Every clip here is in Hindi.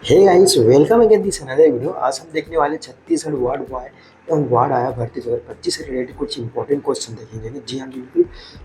Hey guys, welcome again this another video. आज हम देखने वाले छत्तीसगढ़ वार्ड बॉय एवं वार्ड आया भर्ती 2025 से रिलेटेड कुछ इंपॉर्टेंट क्वेश्चन देखेंगे जी हाँ बिल्कुल,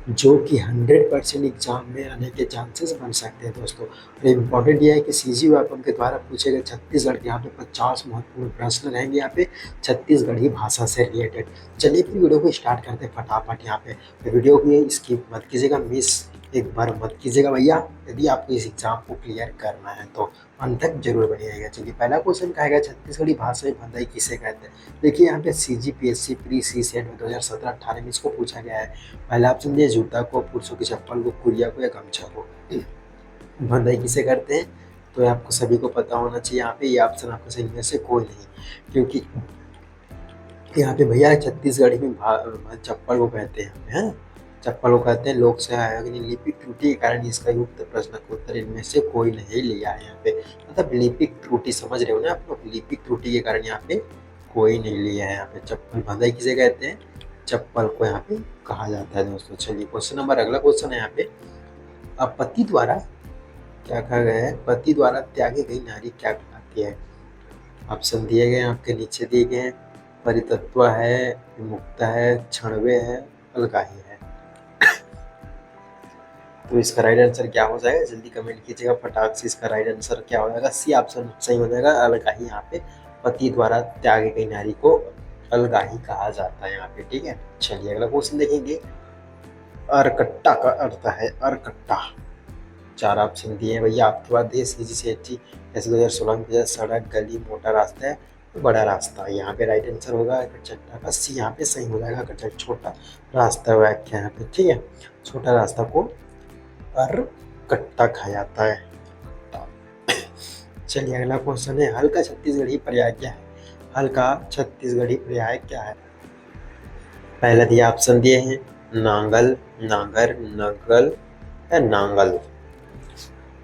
जो कि 100% एग्जाम में आने के चांसेस बन सकते हैं दोस्तों। और इम्पॉर्टेंट यह है कि सीजी वेपम के द्वारा पूछे गए छत्तीसगढ़ के यहाँ पे 50 महत्वपूर्ण प्रश्न रहेंगे यहाँ पे छत्तीसगढ़ी भाषा से रिलेटेड। चलिए फिर वीडियो को स्टार्ट करते हैं फटाफट। यहाँ पे वीडियो को स्किप मत कीजिएगा, मिस एक बार मत कीजिएगा भैया, यदि आपको इस एग्जाम को क्लियर करना है तो अंत तक जरूर बनिएगा। चलिए पहला क्वेश्चन कहेगा छत्तीसगढ़ी भाषा में बंधाई किसे कहते हैं। देखिए यहाँ पे सीजीपीएससी प्री सी सेट में 2017-18 में इसको पूछा गया है। पहला ऑप्शन दिया जूता को, पुरुषों की चप्पल को, कुरिया को या गमछा को। बंधाई किसे करते हैं तो आपको सभी को पता होना चाहिए। यहाँ पे ये ऑप्शन आपको सही में से कोई नहीं, क्योंकि यहाँ पे भैया छत्तीसगढ़ी में चप्पल को कहते हैं, है चप्पल को कहते हैं। लोक से आयोग ने लिपिक त्रुटि के कारण इसका युक्त प्रश्न का उत्तर इनमें से कोई नहीं लिया है। यहाँ पे मतलब लिपिक त्रुटि समझ रहे हो ना आप लोग, लिपिक त्रुटि के कारण यहाँ पे कोई नहीं लिया है। यहाँ पे चप्पल बंधाई किसे कहते हैं, चप्पल को यहाँ पे कहा जाता है दोस्तों। चलिए क्वेश्चन नंबर, अगला क्वेश्चन है यहाँ पे, अब पति द्वारा क्या कहा गया है, पति द्वारा त्यागी गई नारी क्या कहलाती है। ऑप्शन दिए गए आपके नीचे दिए गए हैं। परितत्व है, विमुक्ता है, क्षणवे है, अलगाही है। तो इसका राइट आंसर क्या हो जाएगा, जल्दी कमेंट कीजिएगा फटाक से। इसका राइट आंसर क्या हो जाएगा, सी ऑप्शन सही हो जाएगा, अलगाही। यहाँ पे पति द्वारा त्यागी गई नारी को अलगाही कहा जाता है यहाँ पे, ठीक है। चलिए अगला क्वेश्चन देखेंगे। अरकट्टा का अर्थ है, अरकट्टा। चार ऑप्शन दिए हैं भैया आपके पास। देश की सेठी जैसे 2016 में सड़क, गली, मोटा रास्ता है तो बड़ा रास्ता। यहाँ पे राइट आंसर होगा चट्टा का सी, यहाँ पे सही हो जाएगा कच्चा छोटा रास्ता व्याख्या यहाँ पे, ठीक है। छोटा रास्ता को अर कट्टा कहा जाता है। चलिए अगला क्वेश्चन है, हल का छत्तीसगढ़ी पर्याय क्या है। हल का छत्तीसगढ़ी पर्याय क्या है। पहला दिया ऑप्शन दिए हैं नांगल, नांगर, नगल या नांगल,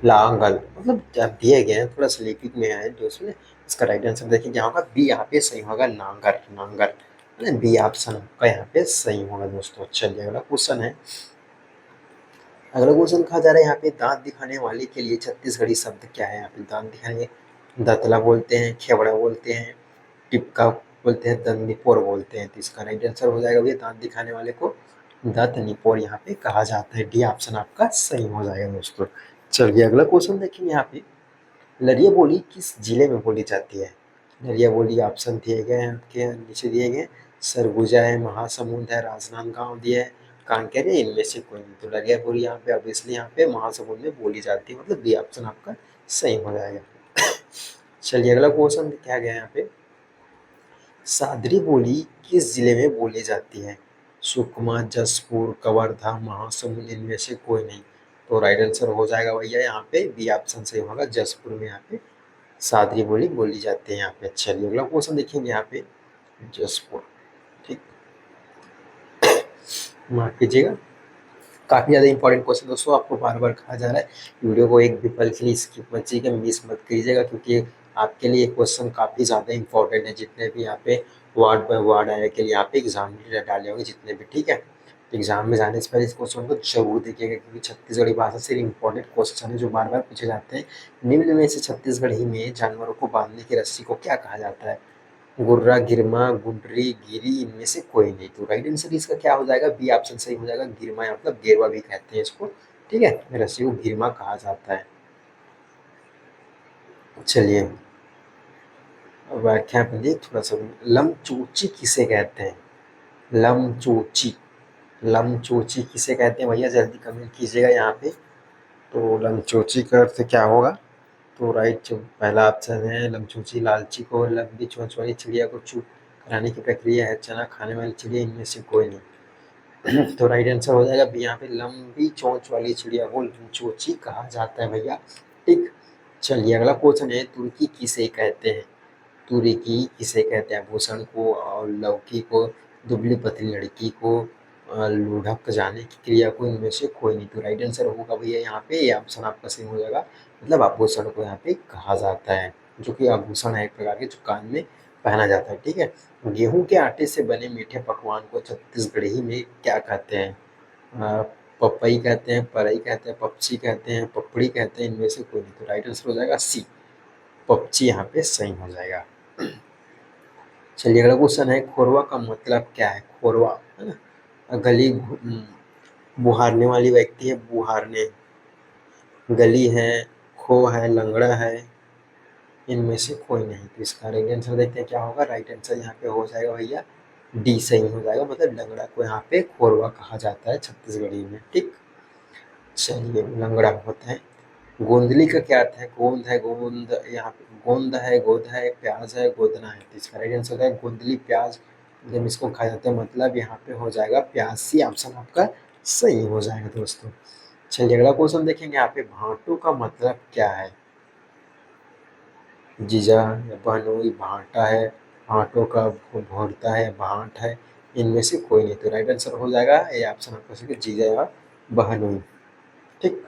लांगल। मतलब जब दिए गए हैं थोड़ा स्लीपिंग में है जो उसमें। इसका राइट आंसर देखिए क्या होगा, बी यहाँ पे सही होगा, नांगर, नांगर। बी ऑप्शन का यहाँ पे सही होगा दोस्तों। चलिए अगला क्वेश्चन है, अगला क्वेश्चन कहा जा रहा है यहाँ पे, दांत दिखाने वाले के लिए छत्तीसगढ़ी शब्द क्या है। यहाँ पे दांत दिखाने, दतला बोलते हैं, खेवड़ा बोलते हैं, टिपका बोलते हैं, दंडीपोर बोलते हैं। तो इसका राइट आंसर हो जाएगा भैया दांत दिखाने वाले को दंतनिपोर यहाँ पे कहा जाता है। डी ऑप्शन आपका सही हो जाएगा दोस्तों। चलिए अगला क्वेश्चन देखेंगे यहाँ पे, लरिया बोली किस जिले में बोली जाती है। लरिया बोली ऑप्शन दिए गए हैं आपके नीचे दिए गए, सरगुजा है, महासमुंद है, राजनांदगांव दिया है, कांकेर है, इनमें से कोई नहीं। तो लरिया बोली यहाँ पे ऑब्वियसली यहाँ पे महासमुंद में बोली जाती है, मतलब बी ऑप्शन आपका सही हो जाएगा। चलिए अगला क्वेश्चन क्या गया यहाँ पे, सादरी बोली किस जिले में बोली जाती है। सुकमा, जसपुर, कवर्धा, महासमुंद, इनमें से कोई नहीं। तो राइट आंसर हो जाएगा भैया यहाँ पे बी ऑप्शन सही होगा, जसपुर में यहाँ पे सादरी बोली बोली जाती है यहाँ पे। चलिए अगला क्वेश्चन देखेंगे यहाँ पे, जसपुर, ठीक, माफ कीजिएगा। काफी ज्यादा इंपॉर्टेंट क्वेश्चन दोस्तों, आपको बार बार कहा जा रहा है वीडियो को एक भी पल के लिए स्किप मत कीजिएगा, मिस मत कीजिएगा, क्योंकि आपके लिए क्वेश्चन काफी ज्यादा इंपॉर्टेंट है। जितने भी यहाँ पे वार्ड बाय वार्ड आने के लिए यहाँ पे एग्जाम डाले होंगे जितने भी, ठीक है। एग्जाम में जाने से पहले इस क्वेश्चन को जरूर देखिएगा, क्योंकि छत्तीसगढ़ी भाषा से इंपॉर्टेंट क्वेश्चन है जो बार बार पूछे जाते हैं। निम्न में से छत्तीसगढ़ी में जानवरों को बांधने की रस्सी को क्या कहा जाता है। गुर्रा, गिरमा, गुंडरी, गिरी, इनमें से कोई नहीं। तो राइट आंसर इसका क्या हो जाएगा, बी ऑप्शन सही हो जाएगा, गिरमा, मतलब गेरवा भी कहते हैं इसको, ठीक है। रस्सी को गिरमा कहा जाता है। चलिए व्याख्या पढ़िए थोड़ा सा, लमचोची किसे कहते हैं। लमचोची, लमचोची किसे कहते हैं भैया, जल्दी कमेंट कीजिएगा यहाँ पे। तो लमचोची का अर्थ क्या होगा, तो राइट पहला ऑप्शन है लमचूची लालची को, लंबी चोंच वाली चिड़िया को चूप कराने की प्रक्रिया है, चना खाने वाली चिड़िया, इनमें से कोई नहीं। तो राइट आंसर हो जाएगा बी, यहाँ पे लंबी चोंच वाली चिड़िया को लमचोची कहा जाता है भैया, ठीक। चलिए अगला क्वेश्चन है, तुर्की किसे कहते हैं। तुर्की किसे कहते हैं, भूषण को और लौकी को, दुबली पतली लड़की को, लुढ़क जाने की क्रिया को, इनमें से कोई नहीं। तो राइट आंसर होगा भैया यहाँ पे ये ऑप्शन आपका सही हो जाएगा, मतलब आभूषण को यहाँ पे कहा जाता है, जो कि आभूषण है एक प्रकार के जो कान में पहना जाता है, ठीक है। गेहूं के आटे से बने मीठे पकवान को छत्तीसगढ़ी में क्या कहते हैं। पपई कहते हैं, परई कहते हैं, पपची कहते हैं, पपड़ी कहते हैं, इनमें से कोई नहीं। तो राइट आंसर हो जाएगा सी, पपची यहाँ पे सही हो जाएगा। चलिए अगला क्वेश्चन है, खोरवा का मतलब क्या है? खोरवा है ना, गली बुहारने वाली व्यक्ति है, बुहारने। गली है, खो है, लंगड़ा है, इनमें से कोई नहीं। तो इसका राइट आंसर देखते हैं क्या होगा। राइट आंसर यहाँ पे हो जाएगा भैया डी सही हो जाएगा, मतलब लंगड़ा को यहाँ पे खोरवा कहा जाता है छत्तीसगढ़ी में। ठीक, चलिए लंगड़ा होता है। गोंदली का क्या अर्थ है? गोंद है, गोंद यहाँ पे गोंद है, गोद है, प्याज है, गोदना है। तो इसका राइट आंसर है गोंदली प्याज, जब इसको खाया जाता है मतलब यहाँ पे हो जाएगा प्याज। सी ऑप्शन आपका सही हो जाएगा दोस्तों। चलिए अगला क्वेश्चन देखेंगे, यहाँ पे भांटू का मतलब क्या है? जीजा या बहनोई, भांटा है, भांटों का भोरता है, भांट है, इनमें से कोई नहीं। तो राइट आंसर हो जाएगा ये ऑप्शन आपका सही, जीजा या बहनोई। ठीक,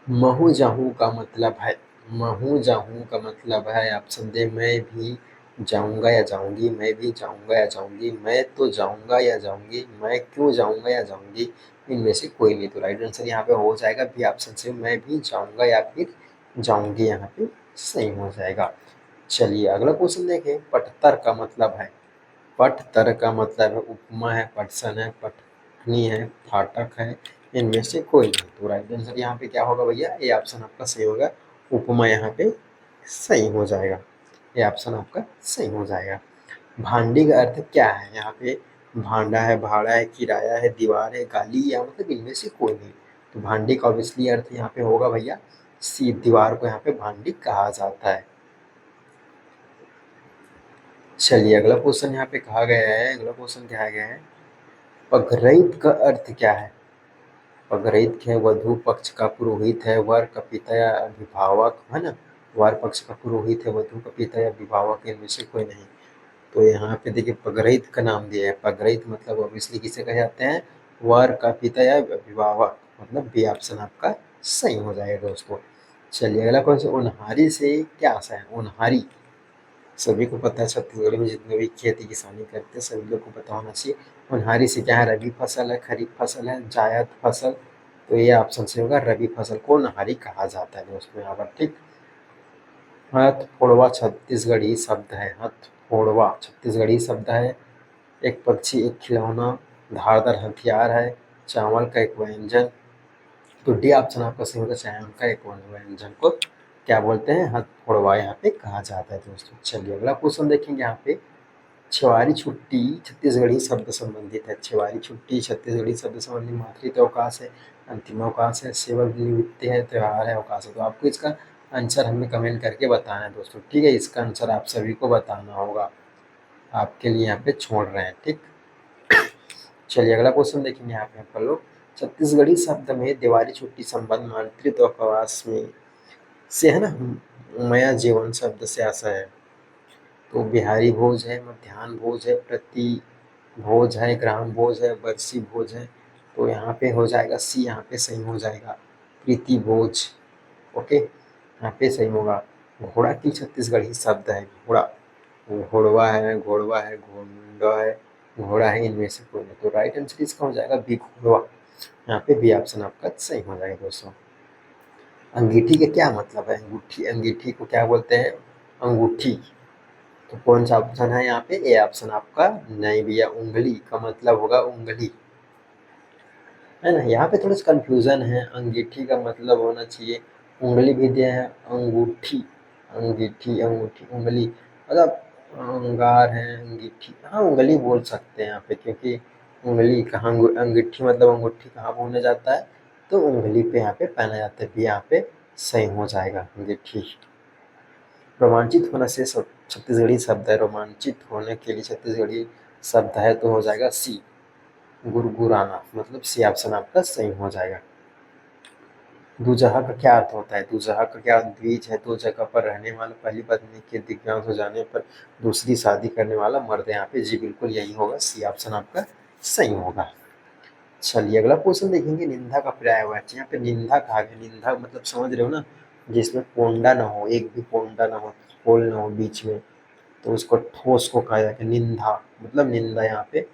महू जाहू का मतलब है? महू जाहू का मतलब है ऑप्शन दे, मैं भी जाऊंगा या जाऊंगी, मैं भी जाऊंगा या जाऊंगी, मैं तो जाऊंगा या जाऊंगी, मैं क्यों जाऊंगा या जाऊंगी, इनमें से कोई नहीं। तो राइट आंसर यहाँ पे हो जाएगा बी ऑप्शन से, मैं भी जाऊंगा या फिर जाऊंगी, यहाँ पे सही हो जाएगा। चलिए अगला क्वेश्चन देखें, पटतर का मतलब है? पटतर का मतलब है उपमा है, पटसन है, पटनी है, फाटक है, इनमें से कोई नहीं। तो राइट आंसर यहाँ पे क्या होगा भैया? ये ऑप्शन आपका सही होगा, उपमा यहाँ पे सही हो जाएगा। ये ऑप्शन आपका सही हो जाएगा। भांडी का अर्थ क्या है? यहाँ पे भांडा है, भाड़ा है, किराया है, दीवार है, गाली, या मतलब इनमें से कोई नहीं। तो भांडी का ऑब्वियसली अर्थ यहाँ पे होगा भैया सी, दीवार को यहाँ पे भांडी कहा जाता है। चलिए अगला क्वेश्चन यहाँ पे कहा गया है, अगला क्वेश्चन कहा गया है, पगरैत का अर्थ क्या है? पगरैत है, वधु पक्ष का पुरोहित है, वर का पिता या अभिभावक है ना, वर पक्ष का पुरोहित है, वधु का पिता या अभिभावक, इनमें से कोई नहीं। तो यहाँ पे देखिए पगरैत का नाम दिया है, पगरैत मतलब ऑब्वियसली किसे कहे जाते हैं? वर का पिता या अभिभावक, मतलब बी ऑप्शन आपका सही हो जाएगा दोस्तों। चलिए अगला क्वेश्चन, उनहारी से क्या आशा है? उनहारी सभी को पता है, छत्तीसगढ़ में जितने भी खेती किसानी करते हैं सभी लोग को पता होना चाहिए। उनहारी से क्या है? रबी फसल है, खरीफ फसल है, जायद फसल। तो ये ऑप्शन से होगा, रबी फसल को उनहारी कहा जाता है दोस्तों यहाँ पर। ठीक, हथफोड़वा छत्तीसगढ़ी शब्द है, हथफोड़वा छत्तीसगढ़ी शब्द है। एक पक्षी, एक खिलौना, धारदार हथियार है, चावल का एक व्यंजन। तो डी ऑप्शन आपका सही होगा, चावल का एक व्यंजन को क्या बोलते हैं? हथफोड़वा यहाँ पे कहा जाता है दोस्तों। चलिए अगला क्वेश्चन देखेंगे, यहाँ पे छेवारी छुट्टी छत्तीसगढ़ी शब्द संबंधित है। छेवारी छुट्टी छत्तीसगढ़ी शब्द संबंधित मातृत्व अवकाश है, अंतिम अवकाश है, सेवानिवृत्ति है, त्योहार है, अवकाश है। तो आपको इसका आंसर हमें कमेंट करके बताना है दोस्तों। ठीक है, इसका आंसर आप सभी को बताना होगा, आपके लिए यहाँ पे छोड़ रहे हैं। ठीक, चलिए अगला क्वेश्चन देखेंगे यहाँ पे आप लोग, छत्तीसगढ़ी शब्द में दिवाली छुट्टी संबंध मातृत्व अवकाश में से है ना, मया जीवन शब्द से आशा है। तो बिहारी भोज है, मध्याह्न भोज है, प्रति भोज है, ग्राम भोज है, बरसी भोज है। तो यहाँ पे हो जाएगा सी, यहाँ पे सही हो जाएगा प्रीति भोज। ओके, यहाँ पे सही होगा। घोड़ा की छत्तीसगढ़ी शब्द है? घोड़ा, घोड़वा है, घोड़वा है, घोंडा है, घोड़ा है, इनमें से कोई नहीं। तो राइट आंसर इसका हो जाएगा बी, घोड़वा। यहाँ पे बी ऑप्शन आपका सही हो जाएगा दोस्तों। अंगीठी का क्या मतलब है? अंगूठी, अंगीठी को क्या बोलते हैं? अंगूठी। तो कौन सा ऑप्शन है यहाँ पे? ए ऑप्शन आपका नहीं भैया, उंगली का मतलब होगा उंगली, है ना। यहाँ पे थोड़ा सा कंफ्यूजन है, अंगीठी का मतलब होना चाहिए उंगली भी दिया है, अंगूठी, अंगीठी, अंगूठी, उंगली मतलब अंगार है, अंगीठी, हाँ उंगली बोल सकते हैं यहाँ पे, क्योंकि उंगली कहाँ, अंगीठी मतलब अंगूठी कहाँ होने जाता है? तो उंगली पे यहाँ पे पहना जाता है, भी यहाँ पे सही हो जाएगा अंगीठी। रोमांचित होने से छत्तीसगढ़ी शब्द है, रोमांचित होने के लिए छत्तीसगढ़ी शब्द है, तो हो जाएगा सी, गुरगुराना, मतलब सी ऑप्शन आपका सही हो जाएगा। दुजहा का क्या अर्थ होता है? दुजहा का क्या, द्विज है, दो जगह पर रहने वाला, पहली पत्नी के दिव्यांग हो जाने पर दूसरी शादी करने वाला मर्द। यहाँ पे जी बिल्कुल यही होगा, सी ऑप्शन आपका सही होगा। चलिए अगला क्वेश्चन देखेंगे, निंदा का पर्यायवाची। यहाँ पे निंदा कहा गया, निंदा मतलब समझ रहे हो ना, जिसमें पोंडा ना हो, एक भी पोंडा ना हो, पोल ना हो बीच में, तो उसको ठोस को कहा जाता है निंदा, मतलब निंदा। यहाँ पे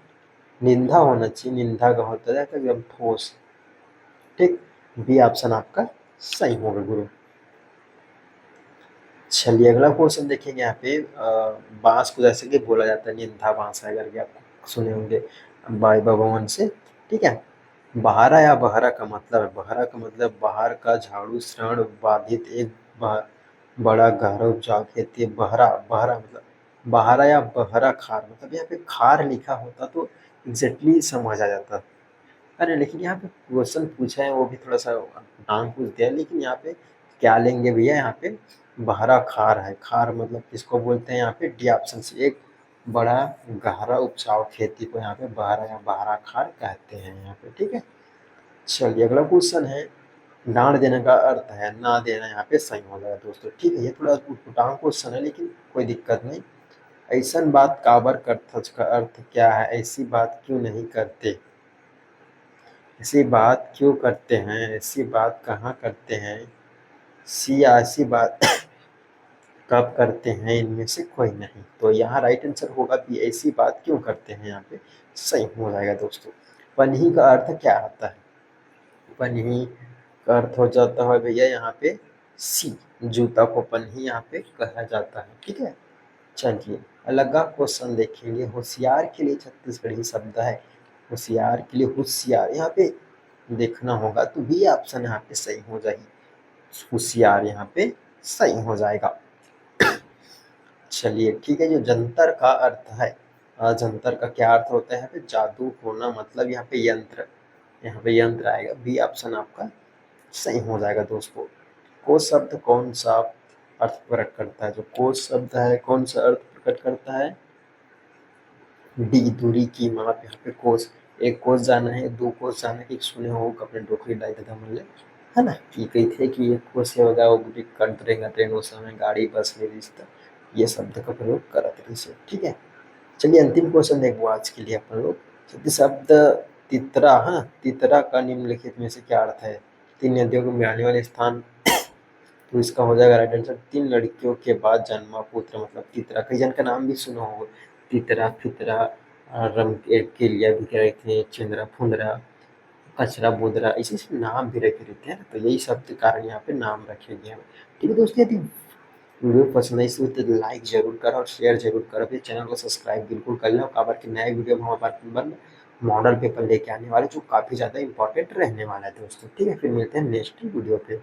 निंदा होना चाहिए, निंदा का होता है एकदम ठोस। ठीक, बी ऑप्शन आपका सही होगा गुरु। चलिए अगला क्वेश्चन देखेंगे यहाँ पे बांस को जैसे कि बोला जाता है निंदा बांस है करके आप सुने होंगे बाई भगवान से। ठीक है, बहारा या बहरा का मतलब है, बहरा का मतलब बाहर का झाड़ू श्रण बाधित एक बड़ा गहरा उपजाऊ खेती। बहरा बहरा मतलब बहारा या बहरा खार मतलब यहाँ पे खार लिखा होता तो एग्जैक्टली समझ आ जाता। अरे लेकिन यहाँ पे क्वेश्चन पूछा है वो भी थोड़ा सा टांग पूछ दिया, लेकिन यहाँ पे क्या लेंगे भैया, यहाँ पे बहरा खार है। खार मतलब किसको बोलते हैं यहाँ पे, डी ऑप्शन से एक बड़ा गहरा उपजाऊ खेती को यहाँ पे बहरा या बहरा खार कहते हैं यहाँ पे। ठीक है, चलिए अगला क्वेश्चन है, डांट देने का अर्थ है ना देना, यहाँ पे सही हो जाएगा दोस्तों। ठीक है, ये थोड़ा उटपटांग क्वेश्चन है लेकिन कोई दिक्कत नहीं। ऐसन बात काबर करत का अर्थ क्या है, ऐसी बात क्यों नहीं करते, ऐसी बात क्यों करते हैं, ऐसी बात कहाँ करते हैं, सी ऐसी बात कब करते हैं, इनमें से कोई नहीं। तो यहाँ राइट आंसर होगा कि ऐसी बात क्यों करते हैं, यहाँ पे सही हो जाएगा दोस्तों। पन्ही का अर्थ क्या आता है, पन्ही का अर्थ हो जाता है भैया यहाँ पे सी, जूता को पन्ही यहाँ पे कहा जाता है। ठीक है, चलिए अलग क्वेश्चन देखेंगे। होशियार के लिए छत्तीसगढ़ी शब्द है, होशियार के लिए होशियार यहाँ पे देखना होगा तो बी ऑप्शन यहाँ पे सही हो जाएगी, होशियार यहाँ पे सही हो जाएगा। चलिए ठीक है, जो जंतर का अर्थ है, जंतर का क्या अर्थ होता है यहाँ पे, जादू होना मतलब यहाँ पे यंत्र, यहाँ पे यंत्र आएगा, बी ऑप्शन आपका सही हो जाएगा दोस्तों। कोश शब्द कौन सा अर्थ प्रकट करता है, जो कोश शब्द है कौन सा अर्थ प्रकट करता है, डी दूरी की माप। यहाँ पे कोस, एक कोस जाना है, दो कोस जाना है, एक सुने हो अपने डोकरी डाई दादा मन ले, है ना, कि कही थे कि एक कोस से होगा वो करते रहेगा ट्रेन उस समय गाड़ी बस में रिश्ता, ये शब्द का प्रयोग करते रहे। ठीक है, चलिए अंतिम क्वेश्चन देखो आज के लिए अपन लोग। शब्द तितरा, हाँ तितरा का निम्नलिखित में से क्या अर्थ है, तीन नदियों को मिलाने वाले स्थान, तो इसका हो जाएगा राइट आंसर तीन लड़कियों के बाद जन्मा पुत्र मतलब तितरा। कई जन का नाम भी सुना होगा, तितरा फितरा, रम के लिए भी कह रहे थे, चंद्रा फुंदरा, कचरा बुदरा, इसी से नाम भी रखे रहते हैं, तो यही सब के कारण यहाँ पे नाम रखे गए हैं। ठीक है दोस्तों, यदि वीडियो पसंद आई तो लाइक जरूर करो और शेयर जरूर करो, फिर चैनल को सब्सक्राइब बिल्कुल कर लो। काबर के नए वीडियो में हमारे मॉडल पेपर लेके आने वाले जो काफ़ी ज़्यादा इंपॉर्टेंट रहने वाला है दोस्तों। ठीक है, फिर मिलते हैं नेक्स्ट वीडियो पे।